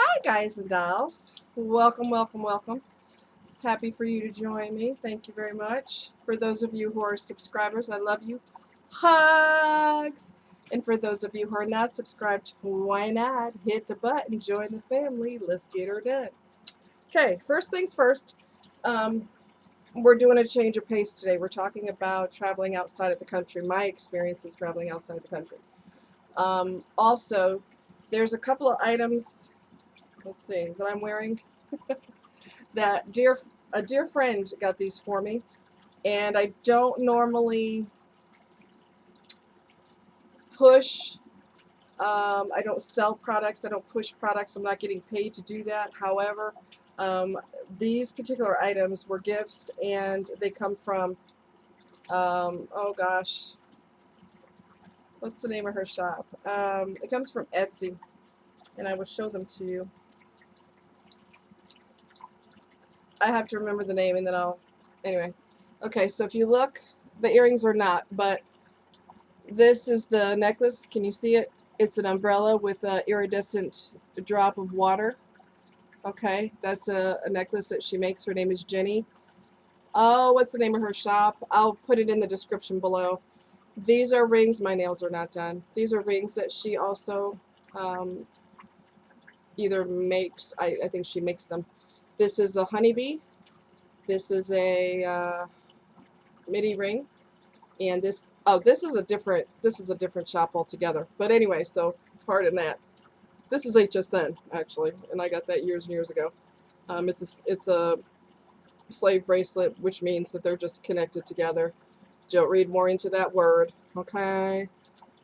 Hi guys and dolls. Welcome, welcome, welcome. Happy for you to join me. Thank you very much. For those of you who are subscribers, I love you. Hugs! And for those of you who are not subscribed, why not? Hit the button, join the family. Let's get her done. Okay, first things first. We're doing a change of pace today. We're talking about traveling outside of the country. My experiences traveling outside of the country. Also, there's a couple of items, let's see, that I'm wearing that a dear friend got these for me, and I don't normally push. I don't sell products. I don't push products. I'm not getting paid to do that. However, these particular items were gifts, and they come from oh gosh, what's the name of her shop? It comes from Etsy, and I will show them to you. I have to remember the name, and then anyway. Okay, so if you look, the earrings are not, but this is the necklace. Can you see it? It's an umbrella with an iridescent drop of water. Okay, that's a necklace that she makes. Her name is Jennie. Oh, what's the name of her shop? I'll put it in the description below. These are rings. My nails are not done. These are rings that she also either makes, I think she makes them. This is a honeybee. This is a midi ring. And this is a different shop altogether. But anyway, so pardon that. This is HSN actually, and I got that years and years ago. It's a slave bracelet, which means that they're just connected together. Don't read more into that word, okay?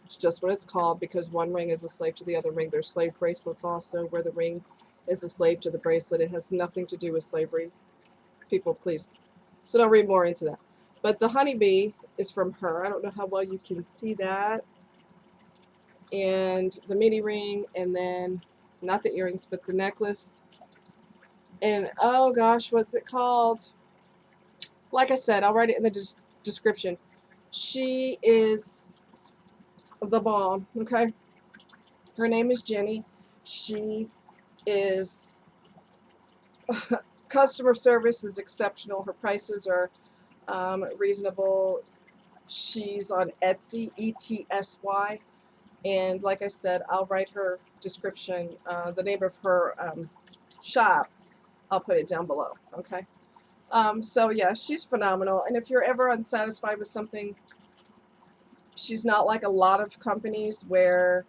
It's just what it's called, because one ring is a slave to the other ring. There's slave bracelets also where the ring is a slave to the bracelet. It has nothing to do with slavery. People, please. So don't read more into that. But the honeybee is from her. I don't know how well you can see that. And the mini ring, and then not the earrings, but the necklace. And oh gosh, what's it called? Like I said, I'll write it in the description. She is the bomb, okay? Her name is Jennie. She is customer service is exceptional. Her prices are reasonable. She's on Etsy, ETSY, and like I said, I'll write her description, the name of her shop. I'll put it down below. Okay. So yeah, she's phenomenal. And if you're ever unsatisfied with something, she's not like a lot of companies where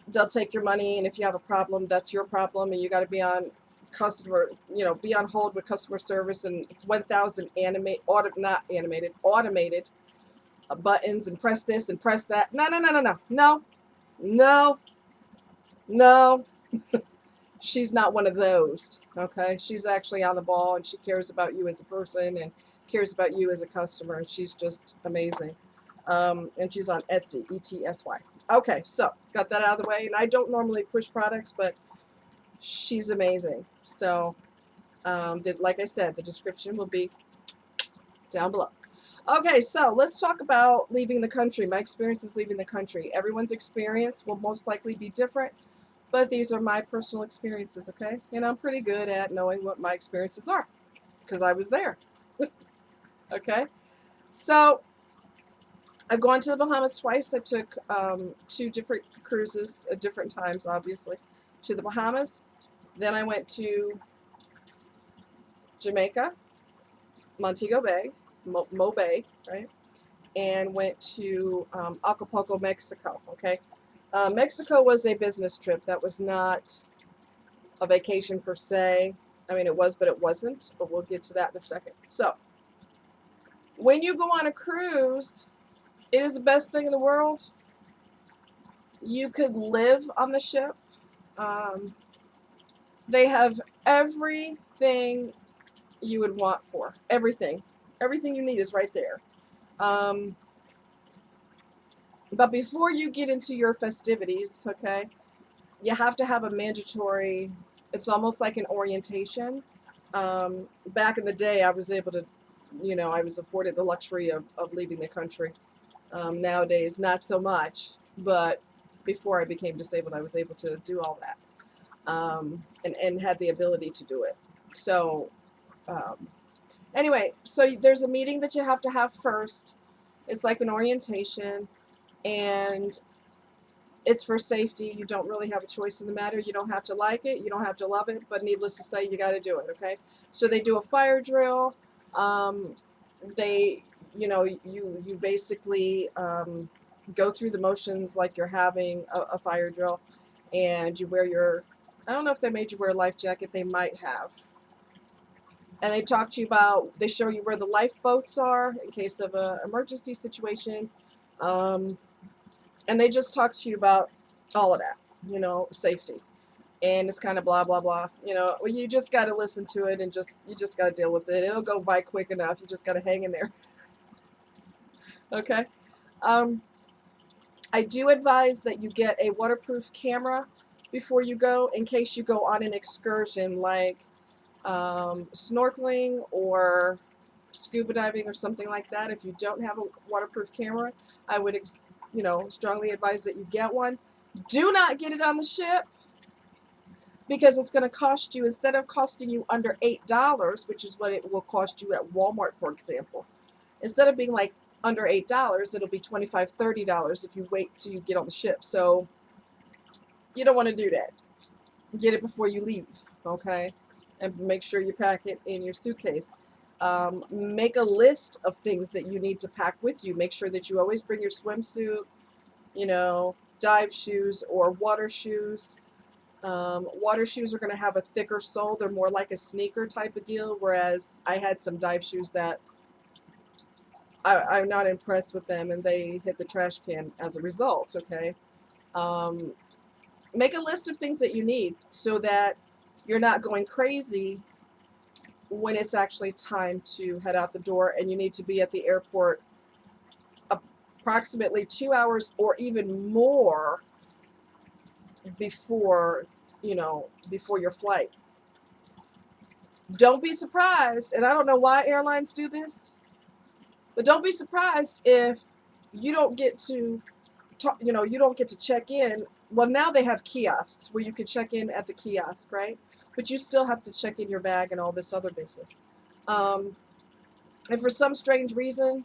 they'll take your money, and if you have a problem, that's your problem, and you got to be on be on hold with customer service and 1,000 automated buttons and press this and press that. No, no, no, no, no, no, no, no. She's not one of those, okay? She's actually on the ball, and she cares about you as a person and cares about you as a customer, and she's just amazing. And she's on Etsy, ETSY. Okay, so got that out of the way, and I don't normally push products, but she's amazing. So, like I said, the description will be down below. Okay, so let's talk about leaving the country. My experiences leaving the country. Everyone's experience will most likely be different, but these are my personal experiences, okay? And I'm pretty good at knowing what my experiences are because I was there. Okay? So, I've gone to the Bahamas twice. I took 2 different cruises at different times, obviously, to the Bahamas. Then I went to Jamaica, Montego Bay, Mo Bay, right? And went to Acapulco, Mexico, okay? Mexico was a business trip. That was not a vacation per se. I mean, it was, but it wasn't. But we'll get to that in a second. So, when you go on a cruise, it is the best thing in the world. You could live on the ship. They have everything you would want for. Everything. Everything you need is right there. But before you get into your festivities, okay, you have to have a mandatory, it's almost like an orientation. Back in the day, I was able to, I was afforded the luxury of leaving the country. Nowadays, not so much, but before I became disabled, I was able to do all that. and had the ability to do it. So anyway, so there's a meeting that you have to have first. It's like an orientation, and it's for safety. You don't really have a choice in the matter. You don't have to like it. You don't have to love it. But needless to say, you got to do it, okay? So they do a fire drill. They, you basically go through the motions like you're having a fire drill. And you wear your, I don't know if they made you wear a life jacket. They might have. And they talk to you about, they show you where the lifeboats are in case of an emergency situation. And they just talk to you about all of that, safety. And it's kind of blah, blah, blah. Well, you just got to listen to it and you just got to deal with it. It'll go by quick enough. You just got to hang in there. Okay? I do advise that you get a waterproof camera before you go in case you go on an excursion like snorkeling or scuba diving or something like that. If you don't have a waterproof camera, I would strongly advise that you get one. Do not get it on the ship, because it's going to cost you, instead of costing you under $8, which is what it will cost you at Walmart, for example, instead of being like under $8, it'll be $25, $30 if you wait till you get on the ship. So you don't want to do that. Get it before you leave, okay? And make sure you pack it in your suitcase. Make a list of things that you need to pack with you. Make sure that you always bring your swimsuit, dive shoes or water shoes. Water shoes are going to have a thicker sole. They're more like a sneaker type of deal, whereas I had some dive shoes that I'm not impressed with them, and they hit the trash can as a result, okay? Make a list of things that you need so that you're not going crazy when it's actually time to head out the door and you need to be at the airport approximately 2 hours or even more before your flight. Don't be surprised, and I don't know why airlines do this, but don't be surprised if you don't get to check in. Well, now they have kiosks where you can check in at the kiosk, right? But you still have to check in your bag and all this other business. And for some strange reason,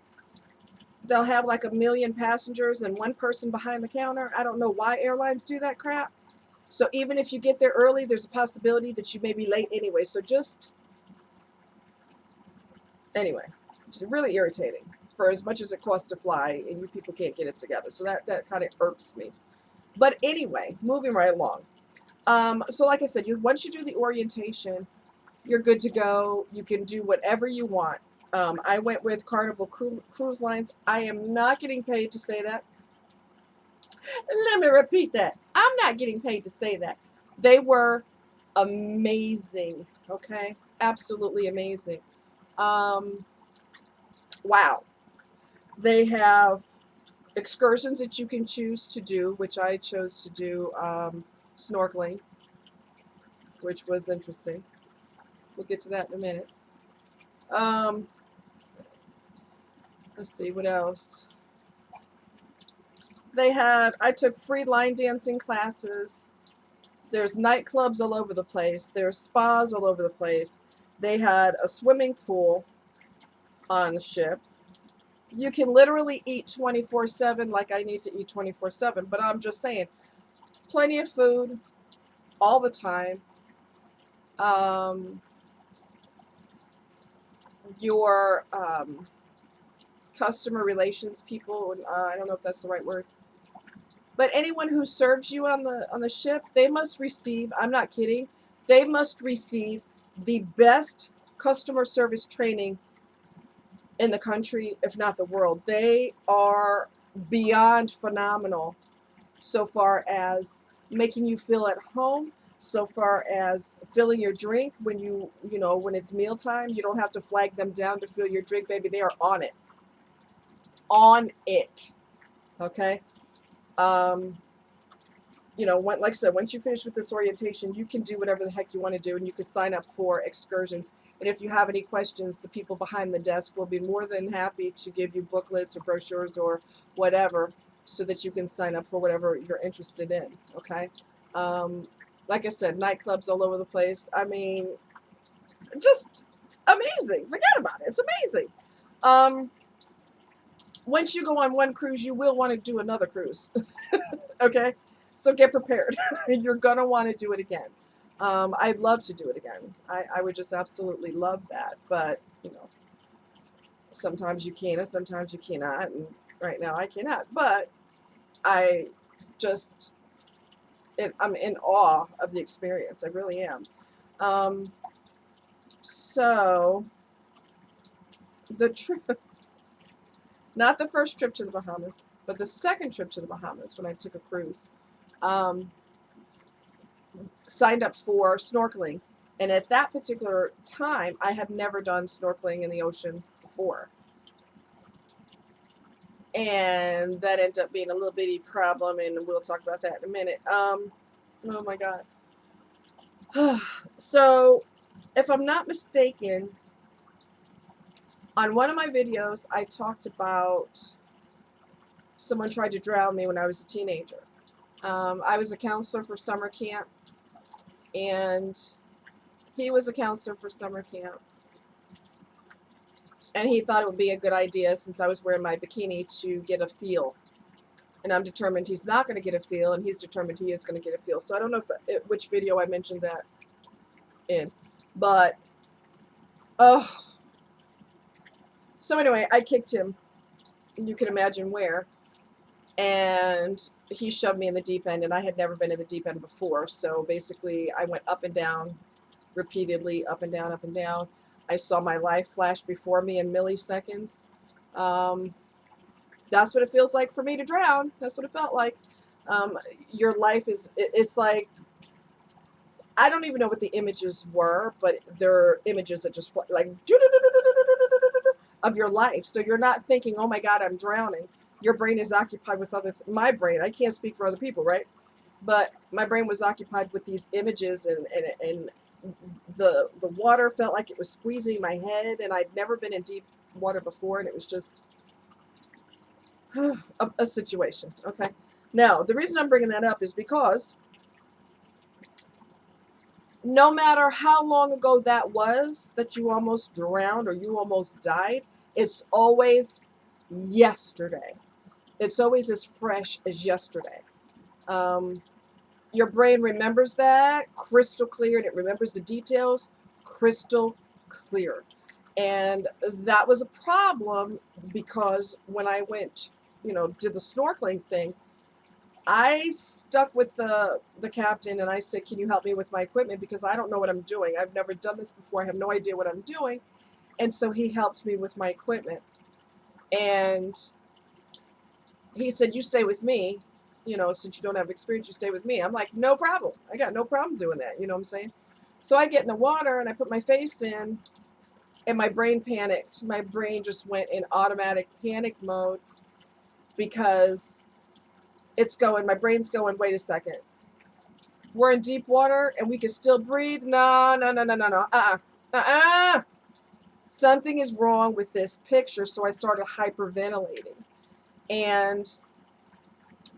they'll have like 1 million passengers and one person behind the counter. I don't know why airlines do that crap. So even if you get there early, there's a possibility that you may be late anyway. So anyway, it's really irritating for as much as it costs to fly, and you people can't get it together. So that kind of irks me. But anyway, moving right along. So like I said, once you do the orientation, you're good to go. You can do whatever you want. I went with Carnival Cruise Lines. I am not getting paid to say that. Let me repeat that. I'm not getting paid to say that. They were amazing, okay? Absolutely amazing. Wow. They have excursions that you can choose to do, which I chose to do snorkeling, which was interesting. We'll get to that in a minute. Let's see, what else? I took free line dancing classes. There's nightclubs all over the place. There's spas all over the place. They had a swimming pool on the ship. You can literally eat 24/7, like I need to eat 24/7, but I'm just saying, plenty of food all the time. Your customer relations people, I don't know if that's the right word, but anyone who serves you on the ship, they must receive, I'm not kidding, they must receive the best customer service training in the country, if not the world. They are beyond phenomenal so far as making you feel at home, so far as filling your drink when when it's mealtime. You don't have to flag them down to fill your drink, baby. They are on it. On it. Okay? Like I said, once you finish with this orientation, you can do whatever the heck you want to do, and you can sign up for excursions. And if you have any questions, the people behind the desk will be more than happy to give you booklets or brochures or whatever, so that you can sign up for whatever you're interested in, okay? Like I said, nightclubs all over the place. I mean, just amazing. Forget about it. It's amazing. Once you go on one cruise, you will want to do another cruise. Okay? So get prepared. You're going to want to do it again. I'd love to do it again. I would just absolutely love that. But, you know, sometimes you can and sometimes you cannot. And right now I cannot. But I just, I'm in awe of the experience. I really am. So, the trip, not the first trip to the Bahamas, but the second trip to the Bahamas when I took a cruise, signed up for snorkeling. And at that particular time, I had never done snorkeling in the ocean before. And that ended up being a little bitty problem, and we'll talk about that in a minute. Oh my God. So, if I'm not mistaken, on one of my videos, I talked about someone tried to drown me when I was a teenager. I was a counselor for summer camp, and he was a counselor for summer camp. And he thought it would be a good idea, since I was wearing my bikini, to get a feel. And I'm determined he's not going to get a feel, and he's determined he is going to get a feel. So I don't know which video I mentioned that in. But, oh. So anyway, I kicked him. You can imagine where. And he shoved me in the deep end, and I had never been in the deep end before. So basically, I went up and down repeatedly, up and down, up and down. I saw my life flash before me in milliseconds. That's what it feels like for me to drown. That's what it felt like. Your life is, it's like, I don't even know what the images were, but they're images that just like of your life. So you're not thinking, oh my God, I'm drowning. Your brain is occupied with other, my brain, I can't speak for other people, right? But my brain was occupied with these images, and the water felt like it was squeezing my head, and I'd never been in deep water before, and it was just a situation. Okay. Now, the reason I'm bringing that up is because no matter how long ago that was that you almost drowned or you almost died, it's always yesterday. It's always as fresh as yesterday. Your brain remembers that crystal clear, and it remembers the details crystal clear. And that was a problem, because when I went, you know, did the snorkeling thing, I stuck with the captain, and I said, can you help me with my equipment, because I don't know what I'm doing. I've never done this before. I have no idea what I'm doing. And so he helped me with my equipment. And he said, you stay with me, you know, since you don't have experience, you stay with me. I'm like, no problem. I got no problem doing that. You know what I'm saying? So I get in the water, and I put my face in, and my brain panicked. My brain just went in automatic panic mode, because it's going, my brain's going, wait a second. We're in deep water and we can still breathe? No, no, no, no, no, no. Something is wrong with this picture. So I started hyperventilating. And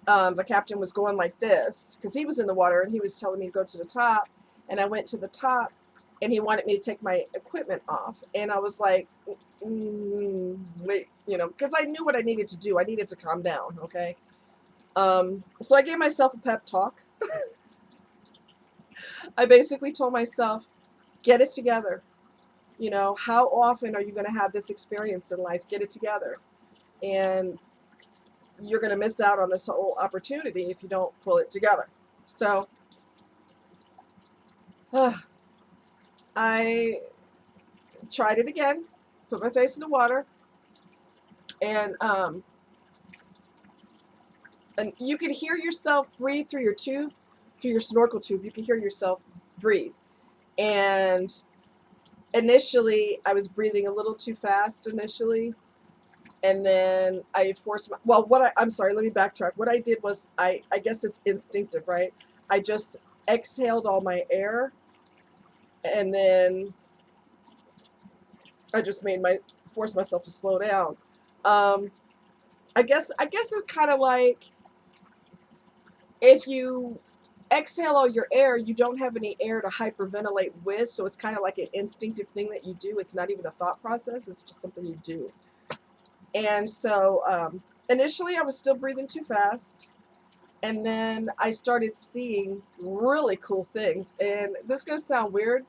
the captain was going like this, because he was in the water, and he was telling me to go to the top. And I went to the top, and he wanted me to take my equipment off. And I was like, wait, you know, because I knew what I needed to do. I needed to calm down, okay? So I gave myself a pep talk. I basically told myself, get it together. You know, how often are you going to have this experience in life? Get it together. And you're going to miss out on this whole opportunity if you don't pull it together. So, I tried it again, put my face in the water, and you can hear yourself breathe through your tube, through your snorkel tube. You can hear yourself breathe. And initially, I was breathing a little too fast initially. And then I forced my, well, I'm sorry, let me backtrack. What I did was, I guess it's instinctive, right? I just exhaled all my air, and then I just forced myself to slow down. I guess it's kind of like if you exhale all your air, you don't have any air to hyperventilate with, so it's kind of like an instinctive thing that you do. It's not even a thought process, it's just something you do. And so initially I was still breathing too fast, and then I started seeing really cool things. And this is going to sound weird,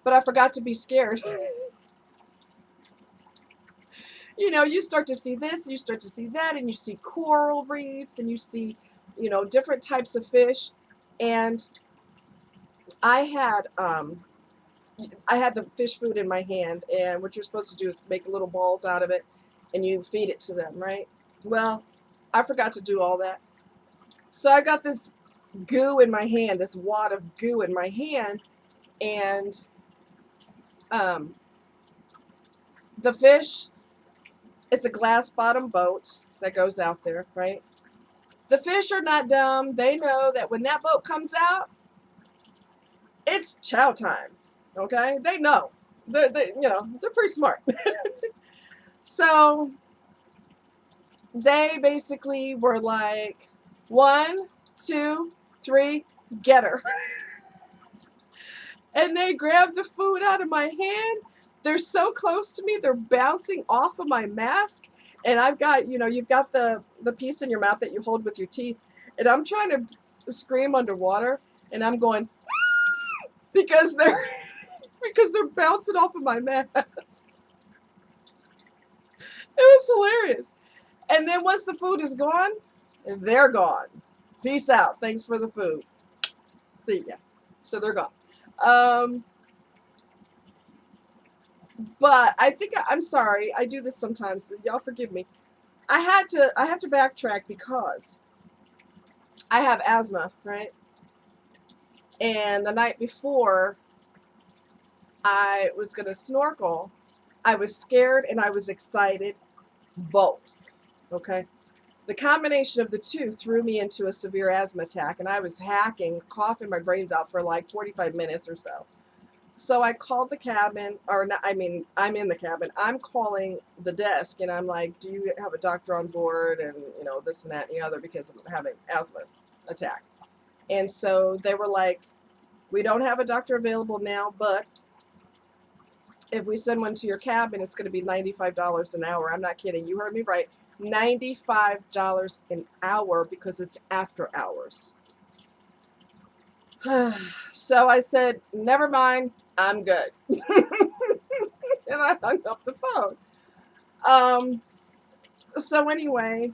but I forgot to be scared. You know, you start to see this, you start to see that, and you see coral reefs, and you see, you know, different types of fish. And I had the fish food in my hand, and what you're supposed to do is make little balls out of it, and you feed it to them, right? Well, I forgot to do all that. So I got this goo in my hand, this wad of goo in my hand, and the fish, it's a glass bottom boat that goes out there, right? The fish are not dumb. They know that when that boat comes out, it's chow time. Okay? They know. They're pretty smart. So they basically were like, 1, 2, 3, get her. And they grabbed the food out of my hand. They're so close to me, they're bouncing off of my mask. And I've got, you know, you've got the piece in your mouth that you hold with your teeth. And I'm trying to scream underwater, and I'm going, because they're bouncing off of my mask. It was hilarious. And then once the food is gone, they're gone. Peace out. Thanks for the food. See ya. So they're gone. But I think I'm sorry. I do this sometimes. So y'all forgive me. I have to backtrack because I have asthma, right? And the night before I was going to snorkel, I was scared and I was excited, both. Okay? The combination of the two threw me into a severe asthma attack, and I was hacking, coughing my brains out for like 45 minutes or so. So I called the cabin, or not, I mean, I'm in the cabin. I'm calling the desk, and I'm like, do you have a doctor on board? And, you know, this and that and the other, because I'm having asthma attack. And so they were like, we don't have a doctor available now, but if we send one to your cabin, it's going to be $95 an hour. I'm not kidding. You heard me right. $95 an hour, because it's after hours. So I said, never mind, I'm good. And I hung up the phone. So anyway,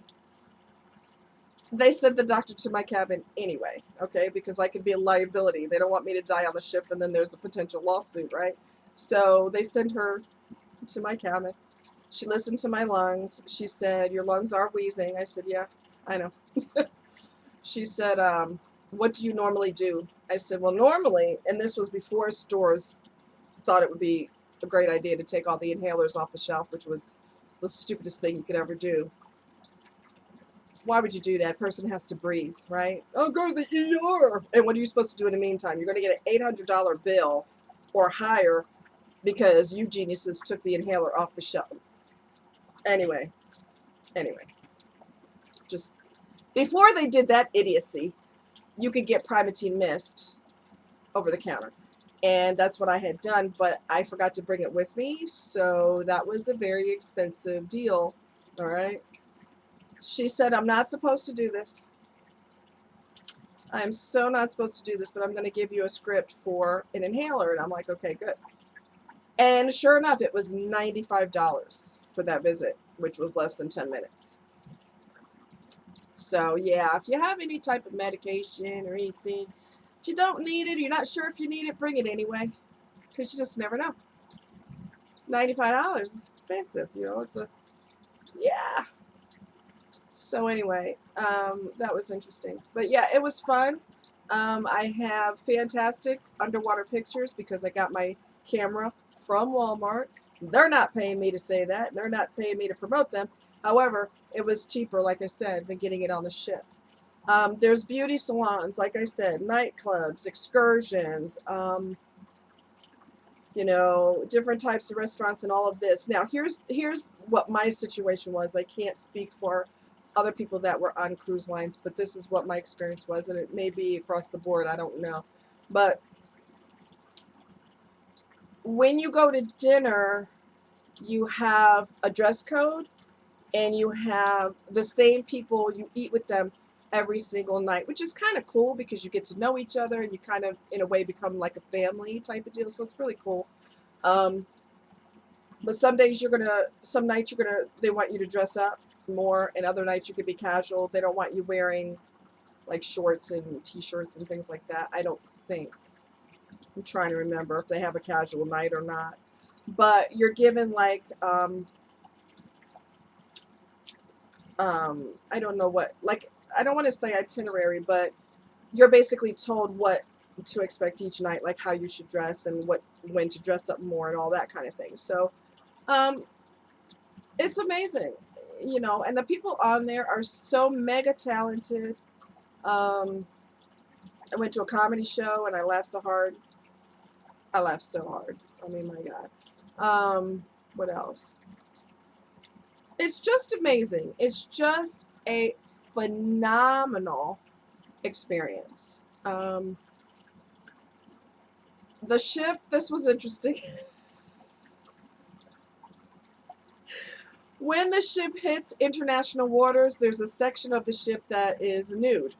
they sent the doctor to my cabin anyway, okay, because I could be a liability. They don't want me to die on the ship, and then there's a potential lawsuit, right? So they sent her to my cabin. She listened to my lungs. She said, your lungs are wheezing. I said, yeah, I know. She said, what do you normally do? I said, well, normally, and this was before stores thought it would be a great idea to take all the inhalers off the shelf, which was the stupidest thing you could ever do. Why would you do that? Person has to breathe, right? Oh, go to the ER. And what are you supposed to do in the meantime? You're going to get an $800 bill or higher because you geniuses took the inhaler off the shelf. Anyway, just before they did that idiocy, you could get Primatene Mist over the counter. And that's what I had done, but I forgot to bring it with me, so that was a very expensive deal, all right? She said, I'm not supposed to do this. I'm so not supposed to do this, but I'm going to give you a script for an inhaler. And I'm like, okay, good. And sure enough, it was $95 for that visit, which was less than 10 minutes. So yeah, if you have any type of medication or anything, if you don't need it, you're not sure if you need it, bring it anyway, because you just never know. $95 is expensive, you know. It's a, yeah. So anyway, that was interesting. But yeah, it was fun. I have fantastic underwater pictures because I got my camera from Walmart. They're not paying me to say that. They're not paying me to promote them. However, it was cheaper, like I said, than getting it on the ship. There's beauty salons, like I said, nightclubs, excursions, you know, different types of restaurants and all of this. Now, here's what my situation was. I can't speak for other people that were on cruise lines, but this is what my experience was, and it may be across the board, I don't know. But when you go to dinner, you have a dress code, and you have the same people, you eat with them every single night, which is kind of cool because you get to know each other and you kind of, in a way, become like a family type of deal. So it's really cool. But some days some nights they want you to dress up more, and other nights you could be casual. They don't want you wearing like shorts and t-shirts and things like that, I don't think. I'm trying to remember if they have a casual night or not. But you're given like, I don't know what, like, I don't want to say itinerary, but you're basically told what to expect each night, like how you should dress and when to dress up more and all that kind of thing. So, it's amazing, you know, and the people on there are so mega talented. I went to a comedy show and I laughed so hard. I laughed so hard. I mean, my God. What else? It's just amazing. It's just a phenomenal experience. The ship, this was interesting. When the ship hits international waters, there's a section of the ship that is nude.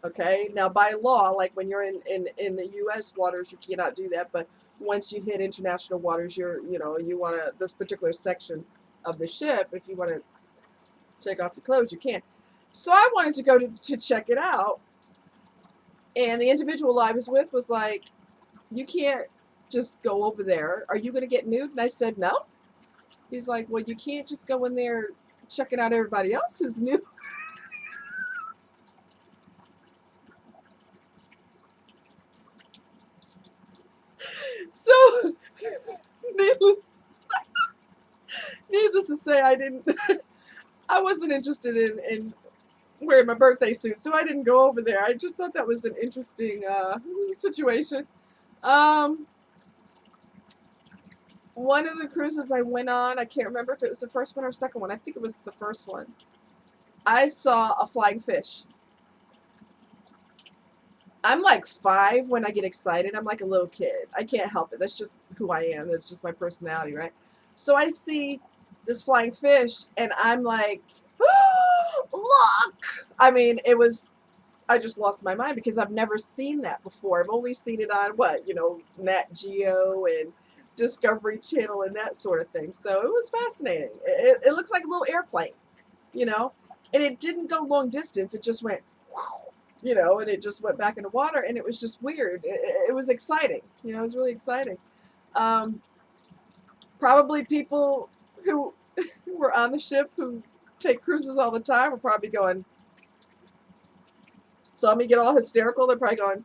Okay, now by law, like when you're in the U.S. waters, you cannot do that. But once you hit international waters, you want to, this particular section of the ship, if you want to take off your clothes, you can. So I wanted to go to check it out, and the individual I was with was like, "You can't just go over there. Are you going to get nude?" And I said, "No." He's like, "Well, you can't just go in there checking out everybody else who's nude." So, needless, needless to say, I wasn't interested in wearing my birthday suit, so I didn't go over there. I just thought that was an interesting situation. Um, one of the cruises I went on, I can't remember if it was the first one or second one. I think it was the first one. I saw a flying fish. I'm like 5 when I get excited. I'm like a little kid. I can't help it. That's just who I am. That's just my personality, right? So I see this flying fish, and I'm like, oh, look! I mean, I just lost my mind because I've never seen that before. I've only seen it on Nat Geo and Discovery Channel and that sort of thing. So it was fascinating. It looks like a little airplane, you know, and it didn't go long distance. It just went, and it just went back in the water, and it was just weird. It was exciting. It was really exciting. Probably people who were on the ship who take cruises all the time were probably going, saw me get all hysterical. They're probably going,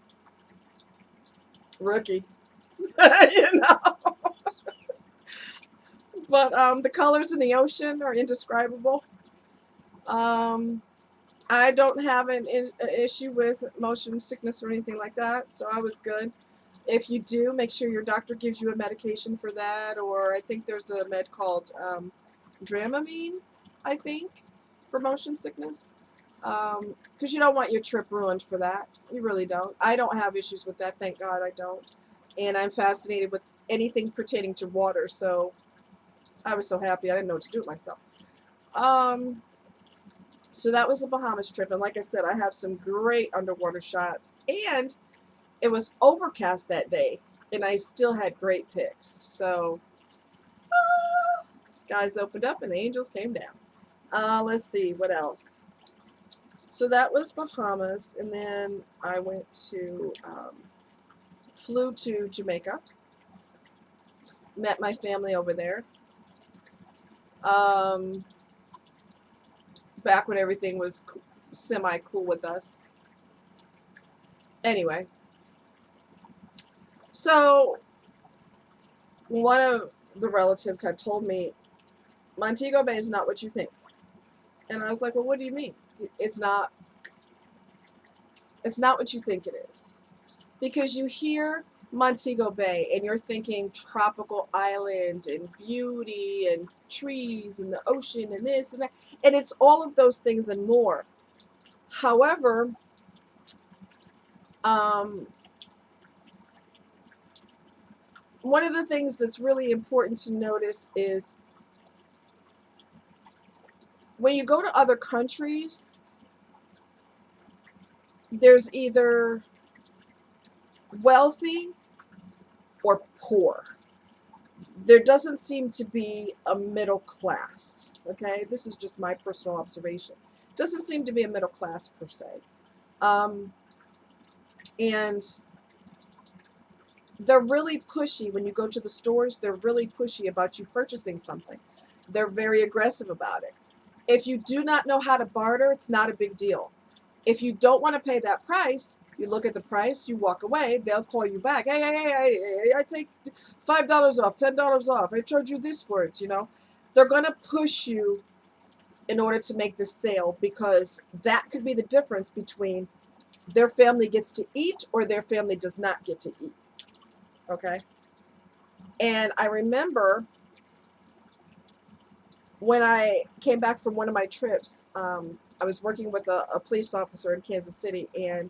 rookie. But the colors in the ocean are indescribable. I don't have an issue with motion sickness or anything like that, so I was good. If you do, make sure your doctor gives you a medication for that, or I think there's a med called Dramamine, I think, for motion sickness. Because you don't want your trip ruined for that. You really don't. I don't have issues with that, thank God I don't. And I'm fascinated with anything pertaining to water, so I was so happy I didn't know what to do with myself. So that was the Bahamas trip, and like I said, I have some great underwater shots, and it was overcast that day, and I still had great pics. So, skies opened up and the angels came down. Let's see, what else? So that was Bahamas, and then I flew to Jamaica, met my family over there. Back when everything was semi-cool with us. Anyway, so one of the relatives had told me, Montego Bay is not what you think. And I was like, well, what do you mean? It's not what you think it is. Because you hear Montego Bay, and you're thinking tropical island and beauty and trees and the ocean and this and that, and it's all of those things and more. However, one of the things that's really important to notice is when you go to other countries, there's either wealthy or poor. There doesn't seem to be a middle class, okay? This is just my personal observation. Doesn't seem to be a middle class per se. And they're really pushy when you go to the stores. They're really pushy about you purchasing something. They're very aggressive about it. If you do not know how to barter, it's not a big deal. If you don't want to pay that price, you look at the price, you walk away, they'll call you back. Hey, I take $5 off, $10 off. I charge you this for it, you know. They're going to push you in order to make this sale, because that could be the difference between their family gets to eat or their family does not get to eat. Okay? And I remember when I came back from one of my trips, I was working with a police officer in Kansas City, and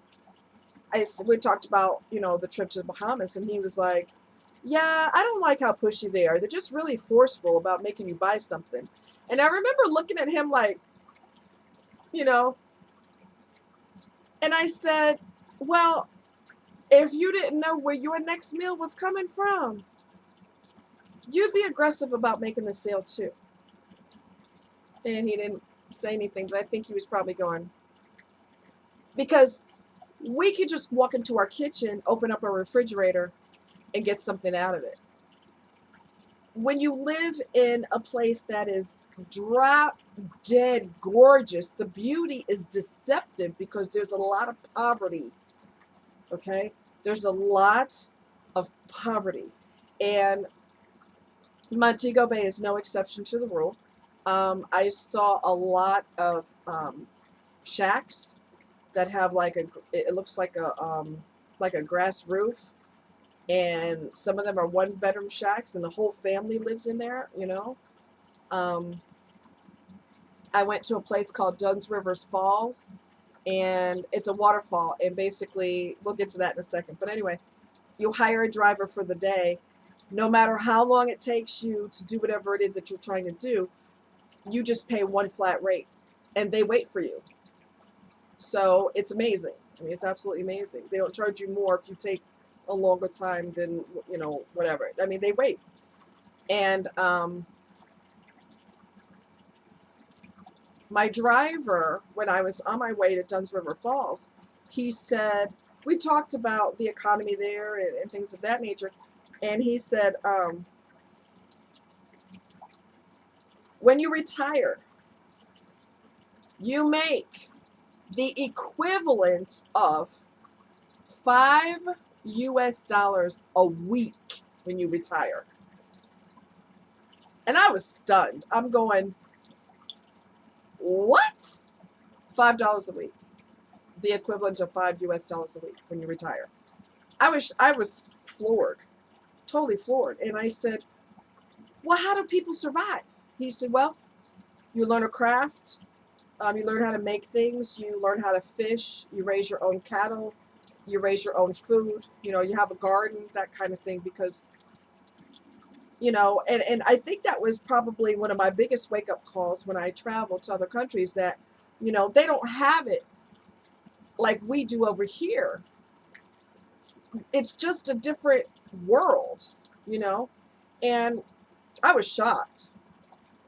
we talked about, you know, the trip to the Bahamas, and he was like, yeah, I don't like how pushy they are. They're just really forceful about making you buy something. And I remember looking at him like, you know, and I said, well, if you didn't know where your next meal was coming from, you'd be aggressive about making the sale too. And he didn't say anything, but I think he was probably going, because we could just walk into our kitchen, open up our refrigerator, and get something out of it. When you live in a place that is drop dead gorgeous, the beauty is deceptive because there's a lot of poverty. Okay? There's a lot of poverty. And Montego Bay is no exception to the rule. I saw a lot of shacks that have like it looks like a grass roof, and some of them are 1-bedroom shacks, and the whole family lives in there, you know. I went to a place called Dunn's Rivers Falls, and it's a waterfall, and basically, we'll get to that in a second, but anyway, you hire a driver for the day. No matter how long it takes you to do whatever it is that you're trying to do, you just pay one flat rate, and they wait for you. So it's amazing. I mean, it's absolutely amazing. They don't charge you more if you take a longer time than, you know, whatever. I mean, they wait. And my driver, when I was on my way to Dunn's River Falls, he said, we talked about the economy there and things of that nature, and he said, when you retire, you make the equivalent of $5 a week when you retire. And I was stunned. I'm going, what? $5 a week. The equivalent of $5 a week when you retire. I was floored. Totally floored. And I said, well, how do people survive? He said, well, you learn a craft. You learn how to make things. You learn how to fish. You raise your own cattle. You raise your own food. You know, you have a garden, that kind of thing, because, you know, and I think that was probably one of my biggest wake-up calls when I travel to other countries, that, you know, they don't have it like we do over here. It's just a different world, you know, and I was shocked.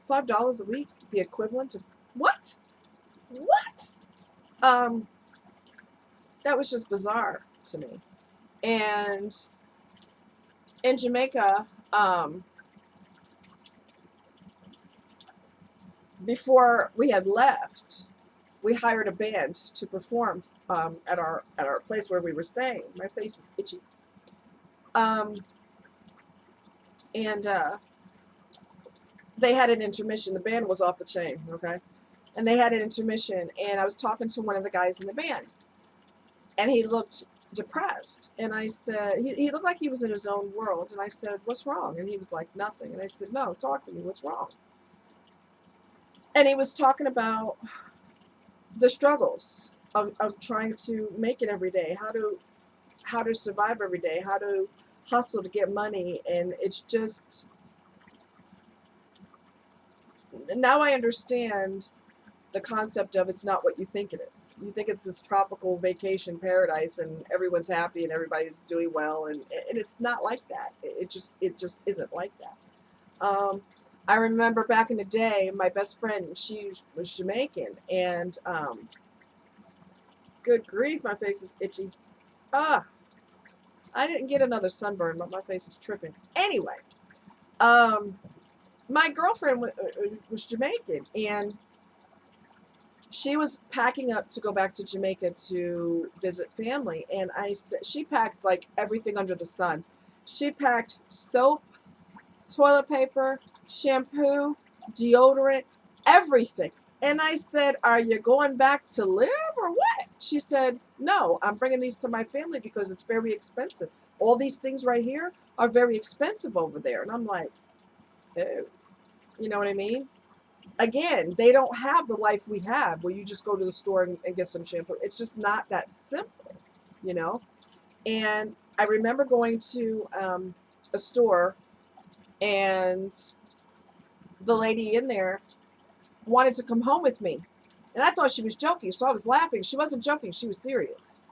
$5 a week, the equivalent of what? What? That was just bizarre to me. And in Jamaica, before we had left, we hired a band to perform at our place where we were staying. My face is itchy. They had an intermission. The band was off the chain, okay? And they had an intermission, and I was talking to one of the guys in the band, and he looked depressed. And I said, he looked like he was in his own world. And I said, what's wrong? And he was like, nothing. And I said, no, talk to me. What's wrong? And he was talking about the struggles of trying to make it every day, how to survive every day, how to hustle to get money. And it's just, now I understand the concept of it's not what you think it is. You think it's this tropical vacation paradise and everyone's happy and everybody's doing well, and it's not like that. It just isn't like that. I remember back in the day, my best friend, she was Jamaican, and good grief, my face is itchy. Ah, I didn't get another sunburn, but my face is tripping. Anyway, my girlfriend was Jamaican, and she was packing up to go back to Jamaica to visit family, and I said she packed like everything under the sun. She packed soap, toilet paper, shampoo, deodorant, everything. And I said, "Are you going back to live or what?" She said, "No, I'm bringing these to my family because it's very expensive. All these things right here are very expensive over there." And I'm like, you know what I mean? Again, they don't have the life we have where you just go to the store and get some shampoo. It's just not that simple, you know? And I remember going to a store, and the lady in there wanted to come home with me. And I thought she was joking, so I was laughing. She wasn't joking, she was serious.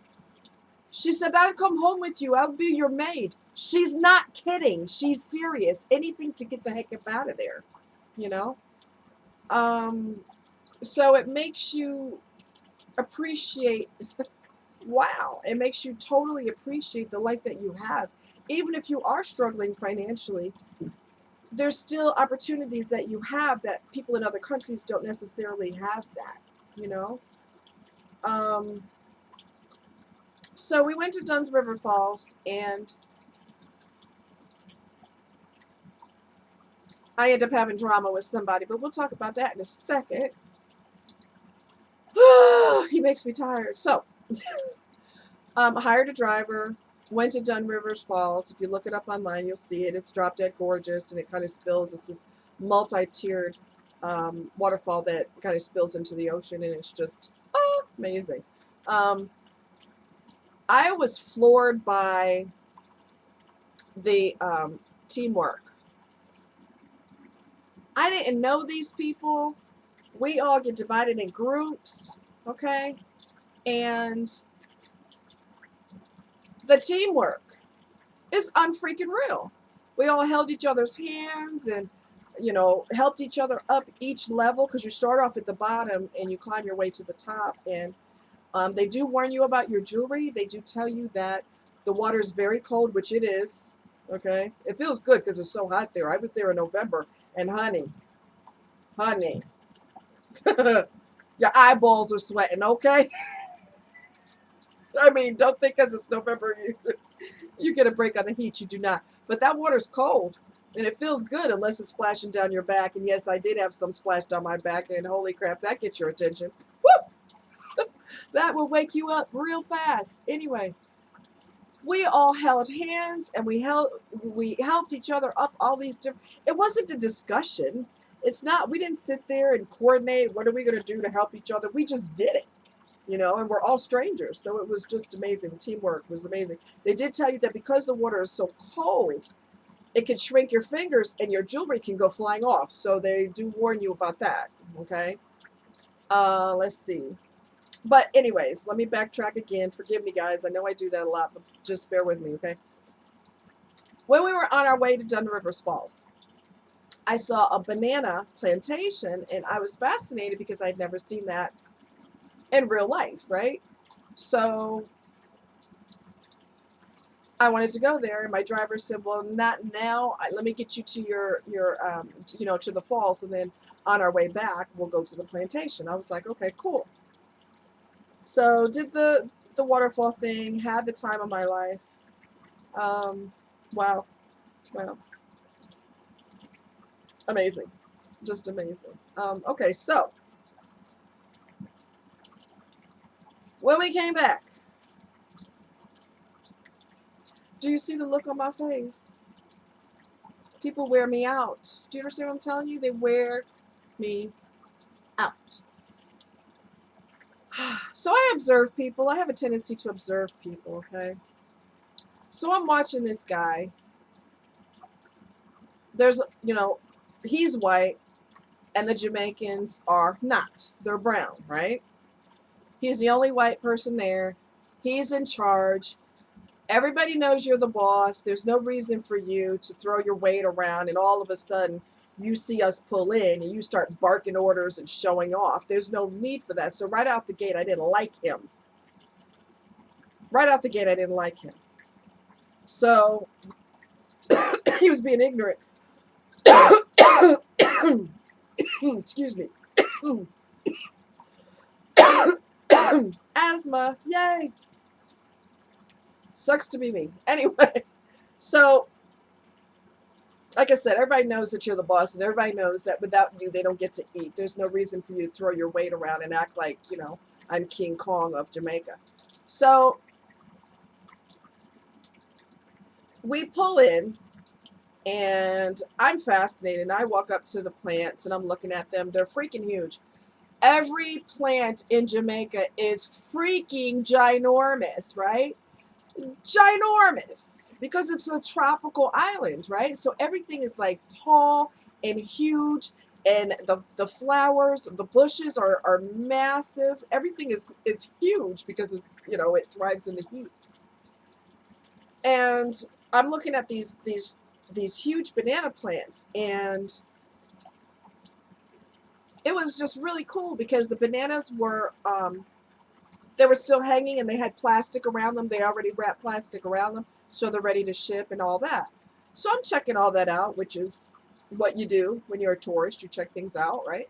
She said, "I'll come home with you. I'll be your maid." She's not kidding. She's serious. Anything to get the heck up out of there, you know? So it makes you appreciate, wow, it makes you totally appreciate the life that you have. Even if you are struggling financially, there's still opportunities that you have that people in other countries don't necessarily have that, you know? So we went to Dunn's River Falls, and I ended up having drama with somebody, but we'll talk about that in a second. He makes me tired. So, hired a driver, went to Dunn Rivers Falls. If you look it up online, you'll see it. It's drop dead gorgeous, and it kind of spills. It's this multi-tiered waterfall that kind of spills into the ocean, and it's just amazing. I was floored by the teamwork. I didn't know these people. We all get divided in groups, okay? And the teamwork is unfreaking real. We all held each other's hands and, you know, helped each other up each level, because you start off at the bottom and you climb your way to the top. And they do warn you about your jewelry. They do tell you that the water is very cold, which it is, okay? It feels good because it's so hot there. I was there in November, and honey, your eyeballs are sweating, okay? I mean, don't think because it's November you get a break on the heat. You do not. But that water's cold, and it feels good unless it's splashing down your back. And yes, I did have some splash down my back, and holy crap, that gets your attention. Woo! That will wake you up real fast. Anyway, we all held hands, and we helped each other up all these different. It wasn't a discussion. It's not. We didn't sit there and coordinate. What are we going to do to help each other? We just did it. You know, and we're all strangers, so it was just amazing. Teamwork was amazing. They did tell you that because the water is so cold, it can shrink your fingers and your jewelry can go flying off. So they do warn you about that, okay? Let's see. But anyways, let me backtrack again. Forgive me, guys. I know I do that a lot, but just bear with me, okay? When we were on our way to Dunn Rivers Falls, I saw a banana plantation, and I was fascinated because I'd never seen that in real life, right? So I wanted to go there, and my driver said, "Well, not now. Let me get you to your you know, to the falls, and then on our way back, we'll go to the plantation." I was like, "Okay, cool." So did the waterfall thing, had the time of my life. Wow, wow, amazing, just amazing. Okay, so when we came back, Do you see the look on my face? People wear me out. Do you understand what I'm telling you? They wear me out. So I observe people. I have a tendency to observe people, okay? So I'm watching this guy. There's, he's white, and the Jamaicans are not. They're brown, right? He's the only white person there. He's in charge. Everybody knows you're the boss. There's no reason for you to throw your weight around and all of a sudden you see us pull in and you start barking orders and showing off. There's no need for that. So right out the gate, I didn't like him. Right out the gate, I didn't like him. So he was being ignorant. Excuse me. Asthma, yay. Sucks to be me. Anyway, so like I said, everybody knows that you're the boss, and everybody knows that without you, they don't get to eat. There's no reason for you to throw your weight around and act like, I'm King Kong of Jamaica. So we pull in, and I'm fascinated. And I walk up to the plants, and I'm looking at them. They're freaking huge. Every plant in Jamaica is freaking ginormous, right? Ginormous, because it's a tropical island, right? So everything is like tall and huge, and the flowers, the bushes are massive. Everything is huge because it's, it thrives in the heat. And I'm looking at these huge banana plants, and it was just really cool because the bananas were they were still hanging, and they had plastic around them. They already wrapped plastic around them, so they're ready to ship and all that. So I'm checking all that out, which is what you do when you're a tourist. You check things out, right?